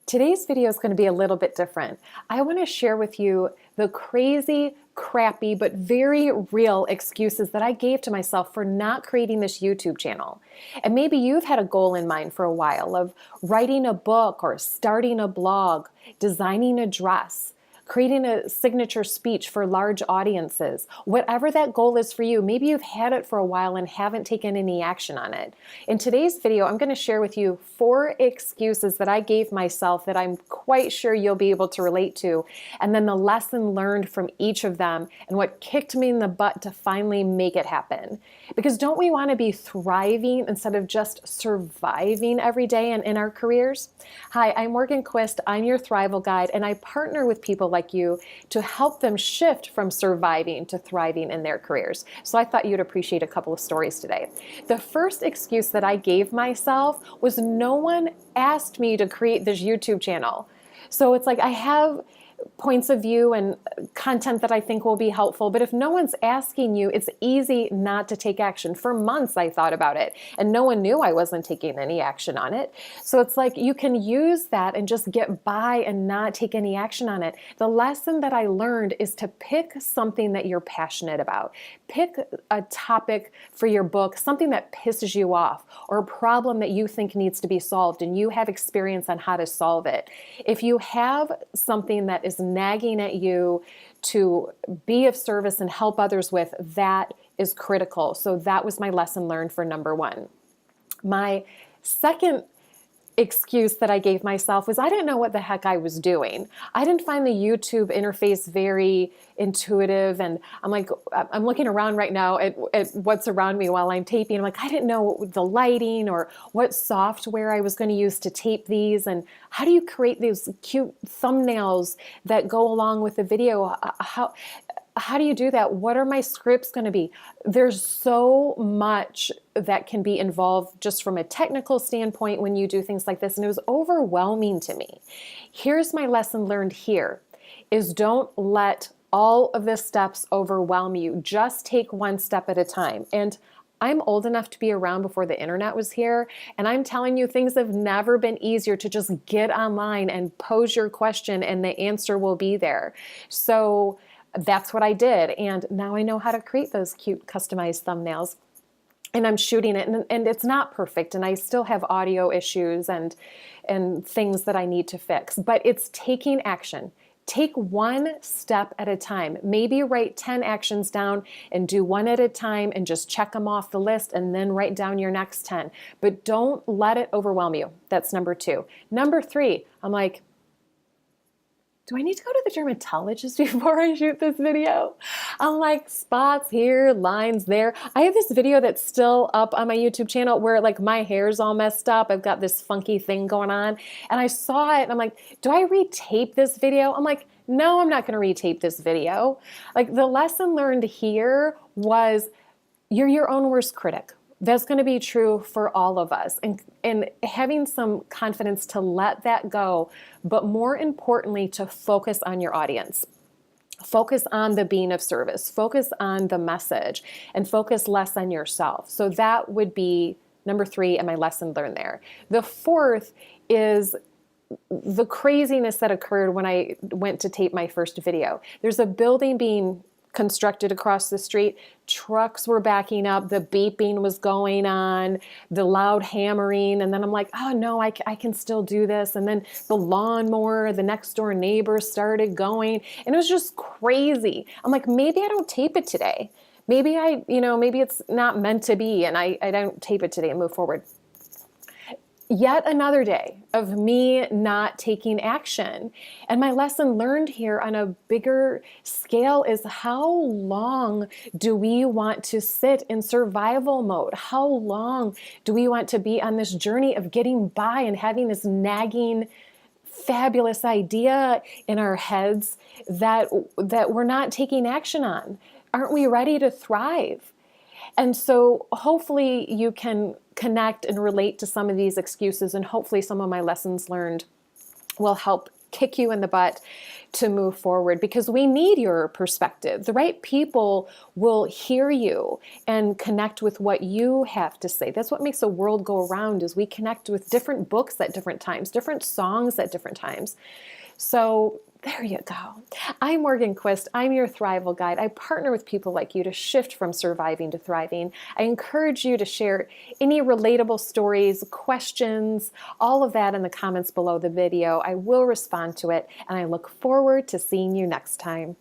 Today's video is going to be a little bit different. I want to share with you the crazy, crappy, but very real excuses that I gave to myself for not creating this YouTube channel. And maybe you've had a goal in mind for a while of writing a book or starting a blog, designing a dress, creating a signature speech for large audiences. Whatever that goal is for you, maybe you've had it for a while and haven't taken any action on it. In today's video, I'm going to share with you 4 excuses that I gave myself that I'm quite sure you'll be able to relate to, and then the lesson learned from each of them and what kicked me in the butt to finally make it happen. Because don't we want to be thriving instead of just surviving every day and in our careers? Hi, I'm Morgan Quist. I'm your Thrival Guide, and I partner with people like you to help them shift from surviving to thriving in their careers. So I thought you'd appreciate a couple of stories today. The first excuse that I gave myself was no one asked me to create this YouTube channel. So it's like I have points of view and content that I think will be helpful, but if no one's asking you, it's easy not to take action. For months I thought about it and no one knew I wasn't taking any action on it. So it's like you can use that and just get by and not take any action on it. The lesson that I learned is to pick something that you're passionate about. Pick a topic for your book, something that pisses you off, or a problem that you think needs to be solved and you have experience on how to solve it. If you have something that is nagging at you to be of service and help others with, that is critical. So that was my lesson learned for number 1. My second excuse that I gave myself was I didn't know what the heck I was doing. I didn't find the YouTube interface very intuitive, and I'm looking around right now at what's around me while I'm taping. I'm like, I didn't know the lighting or what software I was going to use to tape these, and how do you create these cute thumbnails that go along with the video? How do you do that? What are my scripts going to be? There's so much that can be involved just from a technical standpoint when you do things like this, and it was overwhelming to me. Here's my lesson learned here, is don't let all of the steps overwhelm you. Just take one step at a time. And I'm old enough to be around before the internet was here, and I'm telling you, things have never been easier to just get online and pose your question and the answer will be there. So that's what I did, and now I know how to create those cute customized thumbnails. And I'm shooting it, and it's not perfect, and I still have audio issues and things that I need to fix, but it's taking action. Take one step at a time. Maybe write 10 actions down and do one at a time and just check them off the list and then write down your next 10. But don't let it overwhelm you. That's number 2. Number 3, I'm like, do I need to go to the dermatologist before I shoot this video? I'm like, spots here, lines there. I have this video that's still up on my YouTube channel where like my hair's all messed up. I've got this funky thing going on. And I saw it and I'm like, do I retape this video? I'm like, no, I'm not going to retape this video. Like, the lesson learned here was you're your own worst critic. That's going to be true for all of us, and having some confidence to let that go, but more importantly, to focus on your audience. Focus on the being of service, focus on the message, and focus less on yourself. So that would be number 3 and my lesson learned there. The 4th is the craziness that occurred when I went to tape my first video. There's a building being constructed across the street. Trucks were backing up, the beeping was going on, the loud hammering, and then I'm like, oh no, I can still do this. And then the lawnmower, the next door neighbor started going, and it was just crazy. I'm like, maybe I don't tape it today. Maybe maybe it's not meant to be, and I don't tape it today and move forward. Yet another day of me not taking action. And my lesson learned here on a bigger scale is, how long do we want to sit in survival mode? How long do we want to be on this journey of getting by and having this nagging, fabulous idea in our heads that we're not taking action on? Aren't we ready to thrive? And so hopefully you can connect and relate to some of these excuses, and hopefully some of my lessons learned will help kick you in the butt to move forward, because we need your perspective. The right people will hear you and connect with what you have to say. That's what makes the world go around, is we connect with different books at different times, different songs at different times. So there you go. I'm Morgan Quist. I'm your Thrival Guide. I partner with people like you to shift from surviving to thriving. I encourage you to share any relatable stories, questions, all of that in the comments below the video. I will respond to it, and I look forward to seeing you next time.